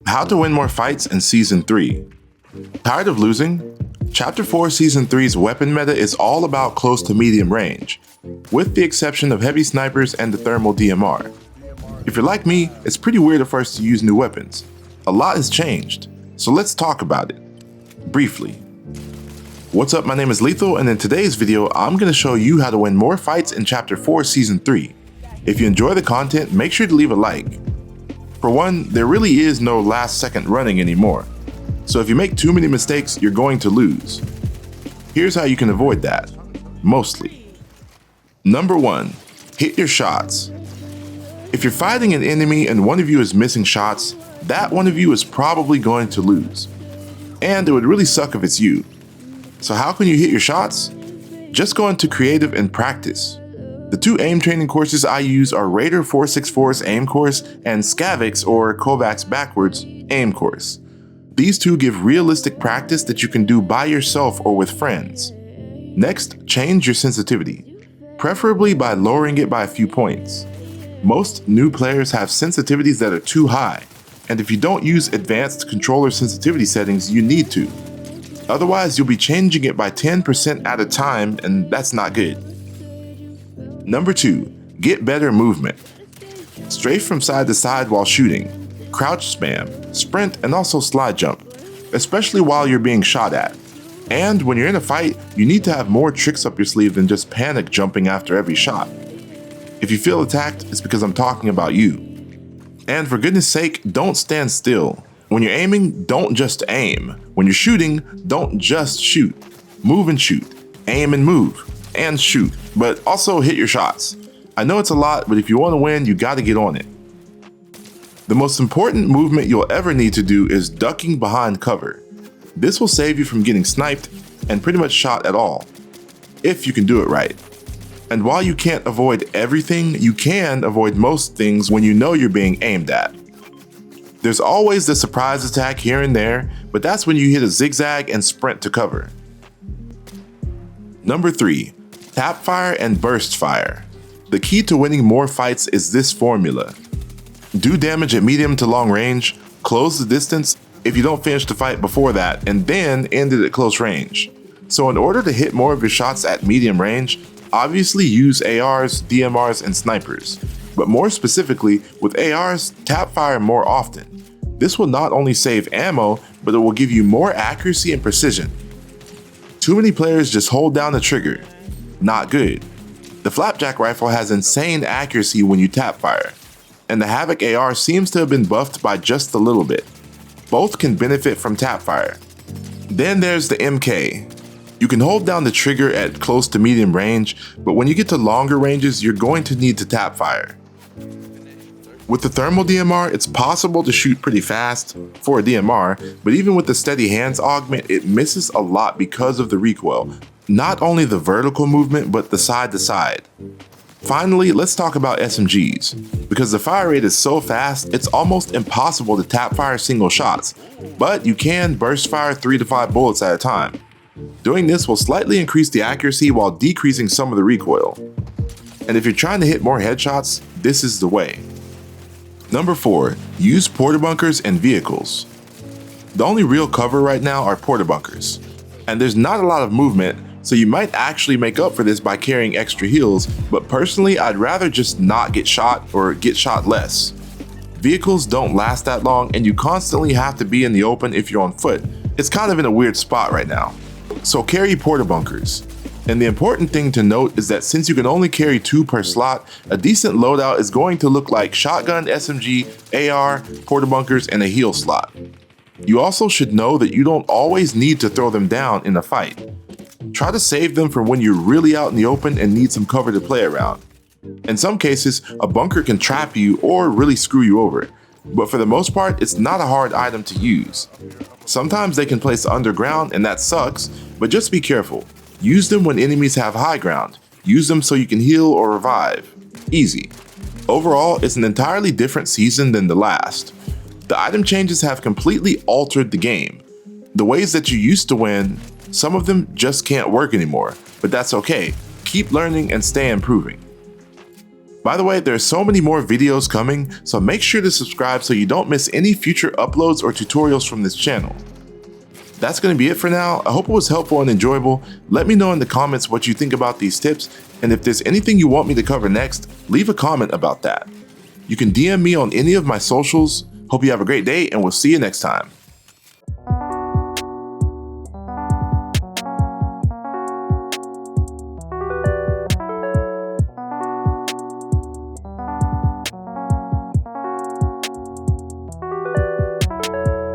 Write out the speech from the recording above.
How to win more fights in Season 3. Tired of losing? Chapter 4 Season 3's weapon meta is all about close to medium range, with the exception of heavy snipers and the thermal DMR. If you're like me, it's pretty weird at first to use new weapons. A lot has changed, so let's talk about it. Briefly. What's up, my name is Lethal, and in today's video, I'm going to show you how to win more fights in Chapter 4 Season 3. If you enjoy the content, make sure to leave a like. For one, there really is no last second running anymore. So if you make too many mistakes, you're going to lose. Here's how you can avoid that. Mostly. Number 1. Hit your shots. If you're fighting an enemy and one of you is missing shots, that one of you is probably going to lose. And it would really suck if it's you. So how can you hit your shots? Just go into creative and practice. The two aim training courses I use are Raider 464's aim course and Skaavok's or Kovacs backwards aim course. These two give realistic practice that you can do by yourself or with friends. Next, change your sensitivity, preferably by lowering it by a few points. Most new players have sensitivities that are too high, and if you don't use advanced controller sensitivity settings, you need to. Otherwise, you'll be changing it by 10% at a time, and that's not good. Number 2, get better movement. Strafe from side to side while shooting, crouch spam, sprint, and also slide jump, especially while you're being shot at. And when you're in a fight, you need to have more tricks up your sleeve than just panic jumping after every shot. If you feel attacked, it's because I'm talking about you. And for goodness sake, don't stand still. When you're aiming, don't just aim. When you're shooting, don't just shoot. Move and shoot. Aim and move. And shoot, but also hit your shots. I know it's a lot, but if you want to win, you gotta get on it. The most important movement you'll ever need to do is ducking behind cover. This will save you from getting sniped and pretty much shot at all, if you can do it right. And while you can't avoid everything, you can avoid most things when you know you're being aimed at. There's always the surprise attack here and there, but that's when you hit a zigzag and sprint to cover. Number 3. Tap fire and burst fire. The key to winning more fights is this formula. Do damage at medium to long range, close the distance if you don't finish the fight before that, and then end it at close range. So in order to hit more of your shots at medium range, obviously use ARs, DMRs, and snipers. But more specifically, with ARs, tap fire more often. This will not only save ammo, but it will give you more accuracy and precision. Too many players just hold down the trigger. Not good. The Flapjack rifle has insane accuracy when you tap fire, and the Havoc AR seems to have been buffed by just a little bit. Both can benefit from tap fire. Then there's the MK. You can hold down the trigger at close to medium range, but when you get to longer ranges, you're going to need to tap fire. With the thermal DMR, it's possible to shoot pretty fast for a DMR, but even with the steady hands augment, it misses a lot because of the recoil. Not only the vertical movement, but the side to side. Finally, let's talk about SMGs. Because the fire rate is so fast, it's almost impossible to tap fire single shots, but you can burst fire 3 to 5 bullets at a time. Doing this will slightly increase the accuracy while decreasing some of the recoil. And if you're trying to hit more headshots, this is the way. Number 4, use porta bunkers and vehicles. The only real cover right now are porta bunkers, and there's not a lot of movement, so you might actually make up for this by carrying extra heals, but personally I'd rather just not get shot or get shot less. Vehicles don't last that long and you constantly have to be in the open if you're on foot. It's kind of in a weird spot right now. So carry porta bunkers. And the important thing to note is that since you can only carry 2 per slot, a decent loadout is going to look like shotgun, SMG, AR, porta bunkers, and a heal slot. You also should know that you don't always need to throw them down in a fight. Try to save them for when you're really out in the open and need some cover to play around. In some cases, a bunker can trap you or really screw you over, but for the most part, it's not a hard item to use. Sometimes they can place underground and that sucks, but just be careful. Use them when enemies have high ground. Use them so you can heal or revive. Easy. Overall, it's an entirely different season than the last. The item changes have completely altered the game. The ways that you used to win, some of them just can't work anymore, but that's okay. Keep learning and stay improving. By the way, there are so many more videos coming, so make sure to subscribe so you don't miss any future uploads or tutorials from this channel. That's going to be it for now. I hope it was helpful and enjoyable. Let me know in the comments what you think about these tips, and if there's anything you want me to cover next, leave a comment about that. You can DM me on any of my socials. Hope you have a great day, and we'll see you next time.